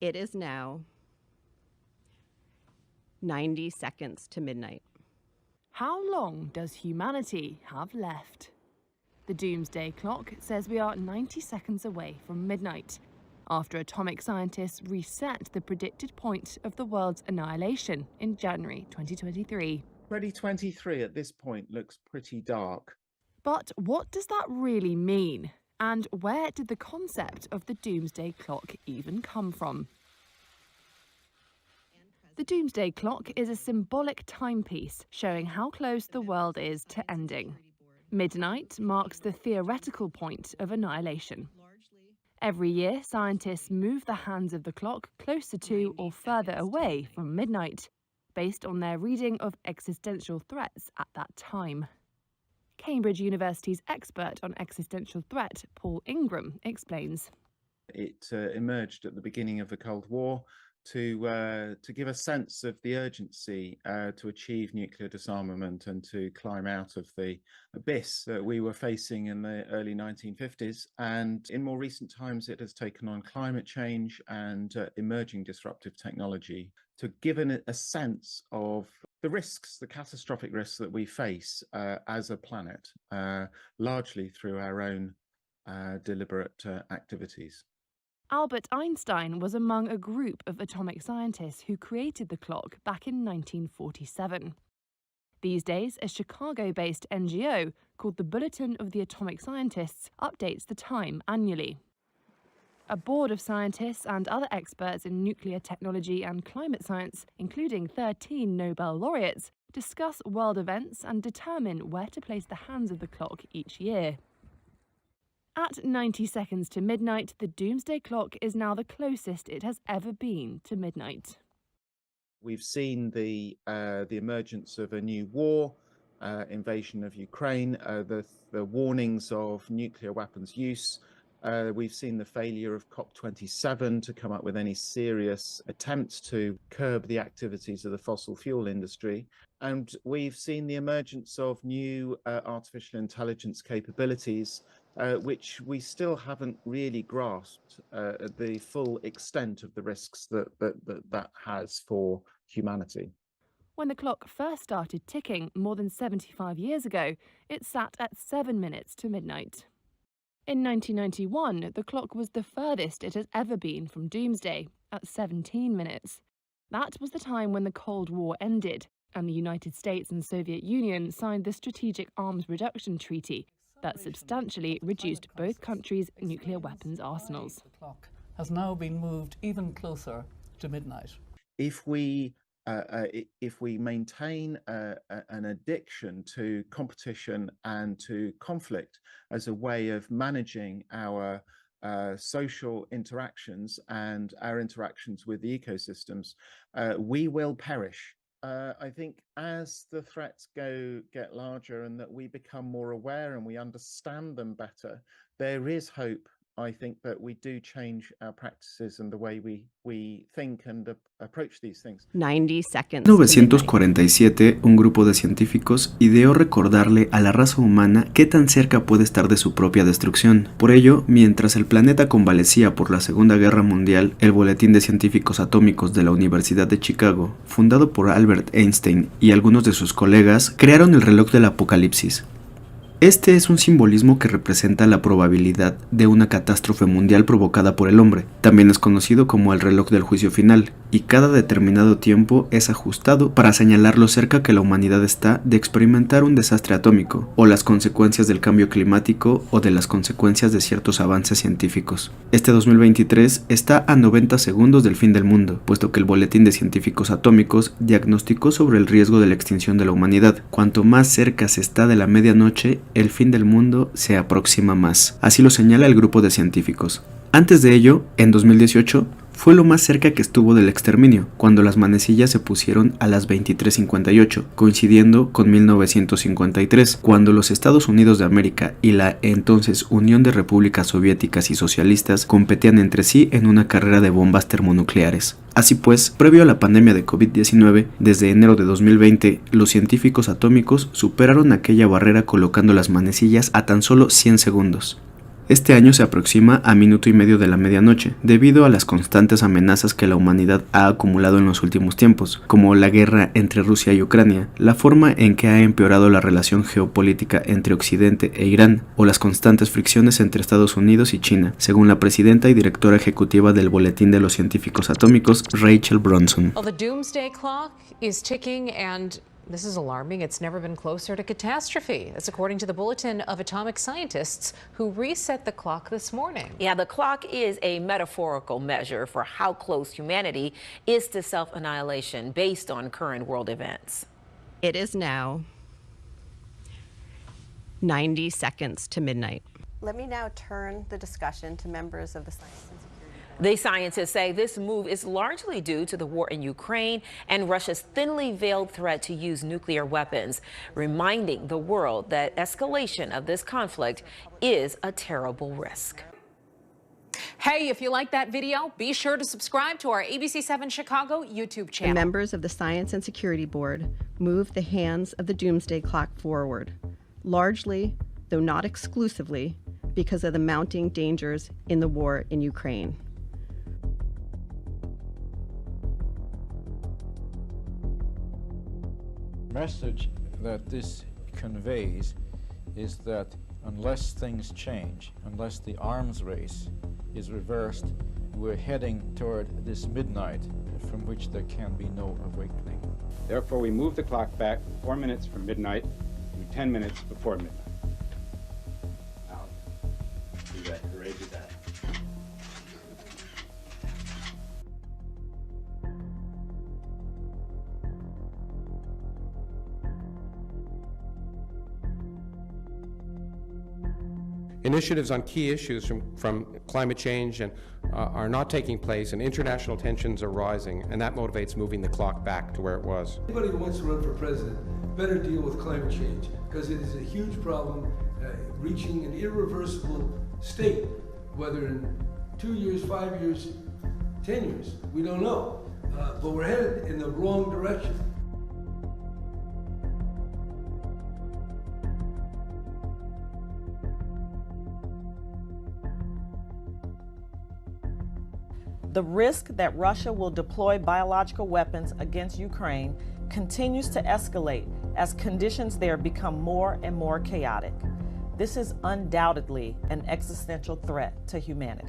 It is now 90 seconds to midnight. How long does humanity have left? The Doomsday Clock says we are 90 seconds away from midnight, after atomic scientists reset the predicted point of the world's annihilation in January 2023. 2023 at this point looks pretty dark. But what does that really mean? And where did the concept of the Doomsday Clock even come from? The Doomsday Clock is a symbolic timepiece showing how close the world is to ending. Midnight marks the theoretical point of annihilation. Every year, scientists move the hands of the clock closer to or further away from midnight, based on their reading of existential threats at that time. Cambridge University's expert on existential threat, Paul Ingram, explains. It emerged at the beginning of the Cold War to give a sense of the urgency to achieve nuclear disarmament and to climb out of the abyss that we were facing in the early 1950s. And in more recent times, it has taken on climate change and emerging disruptive technology to give a sense of the risks, the catastrophic risks that we face as a planet, largely through our own deliberate activities. Albert Einstein was among a group of atomic scientists who created the clock back in 1947. These days, a Chicago-based NGO called the Bulletin of the Atomic Scientists updates the time annually. A board of scientists and other experts in nuclear technology and climate science, including 13 Nobel laureates, discuss world events and determine where to place the hands of the clock each year. At 90 seconds to midnight, the Doomsday Clock is now the closest it has ever been to midnight. We've seen the emergence of a new war, invasion of Ukraine, the warnings of nuclear weapons use. We've seen the failure of COP27 to come up with any serious attempts to curb the activities of the fossil fuel industry. And we've seen the emergence of new artificial intelligence capabilities, which we still haven't really grasped the full extent of the risks that has for humanity. When the clock first started ticking more than 75 years ago, it sat at 7 minutes to midnight. In 1991, the clock was the furthest it has ever been from doomsday, at 17 minutes. That was the time when the Cold War ended, and the United States and Soviet Union signed the Strategic Arms Reduction Treaty that substantially reduced both countries' nuclear weapons arsenals. The clock has now been moved even closer to midnight. If we maintain an addiction to competition and to conflict as a way of managing our social interactions and our interactions with the ecosystems, we will perish. I think as the threats get larger and that we become more aware and we understand them better, there is hope. I think that we do change our practices and the way we think and approach these things. 90 seconds. En 1947, un grupo de científicos ideó recordarle a la raza humana qué tan cerca puede estar de su propia destrucción. Por ello, mientras el planeta convalecía por la Segunda Guerra Mundial, el Boletín de Científicos Atómicos de la Universidad de Chicago, fundado por Albert Einstein y algunos de sus colegas, crearon el reloj del apocalipsis. Este es un simbolismo que representa la probabilidad de una catástrofe mundial provocada por el hombre. También es conocido como el reloj del juicio final, y cada determinado tiempo es ajustado para señalar lo cerca que la humanidad está de experimentar un desastre atómico, o las consecuencias del cambio climático, o de las consecuencias de ciertos avances científicos. Este 2023 está a 90 segundos del fin del mundo, puesto que el Boletín de Científicos Atómicos diagnosticó sobre el riesgo de la extinción de la humanidad. Cuanto más cerca se está de la medianoche, el fin del mundo se aproxima más. Así lo señala el grupo de científicos. Antes de ello, en 2018, fue lo más cerca que estuvo del exterminio, cuando las manecillas se pusieron a las 23:58, coincidiendo con 1953, cuando los Estados Unidos de América y la entonces Unión de Repúblicas Soviéticas y Socialistas competían entre sí en una carrera de bombas termonucleares. Así pues, previo a la pandemia de COVID-19, desde enero de 2020, los científicos atómicos superaron aquella barrera colocando las manecillas a tan solo 100 segundos. Este año se aproxima a minuto y medio de la medianoche, debido a las constantes amenazas que la humanidad ha acumulado en los últimos tiempos, como la guerra entre Rusia y Ucrania, la forma en que ha empeorado la relación geopolítica entre Occidente e Irán, o las constantes fricciones entre Estados Unidos y China, según la presidenta y directora ejecutiva del Boletín de los Científicos Atómicos, Rachel Bronson. Well, the Doomsday clock is ticking, and this is alarming. It's never been closer to catastrophe. That's according to the Bulletin of Atomic Scientists, who reset the clock this morning. Yeah, the clock is a metaphorical measure for how close humanity is to self-annihilation based on current world events. It is now 90 seconds to midnight. Let me now turn the discussion to members of the Science and Security. The scientists say this move is largely due to the war in Ukraine and Russia's thinly veiled threat to use nuclear weapons, reminding the world that escalation of this conflict is a terrible risk. Hey, if you like that video, be sure to subscribe to our ABC7 Chicago YouTube The channel. members of the Science and Security Board moved the hands of the Doomsday clock forward, largely, though not exclusively, because of the mounting dangers in the war in Ukraine. Message that this conveys is that unless things change, unless the arms race is reversed, we're heading toward this midnight from which there can be no awakening. Therefore, we move the clock back 4 minutes from midnight to 10 minutes before midnight. I'll do that. Hooray to that. Initiatives on key issues from climate change and are not taking place, and international tensions are rising, and that motivates moving the clock back to where it was. Anybody who wants to run for president better deal with climate change, because it is a huge problem reaching an irreversible state, whether in 2 years, 5 years, 10 years, we don't know, but we're headed in the wrong direction. The risk that Russia will deploy biological weapons against Ukraine continues to escalate as conditions there become more and more chaotic. This is undoubtedly an existential threat to humanity.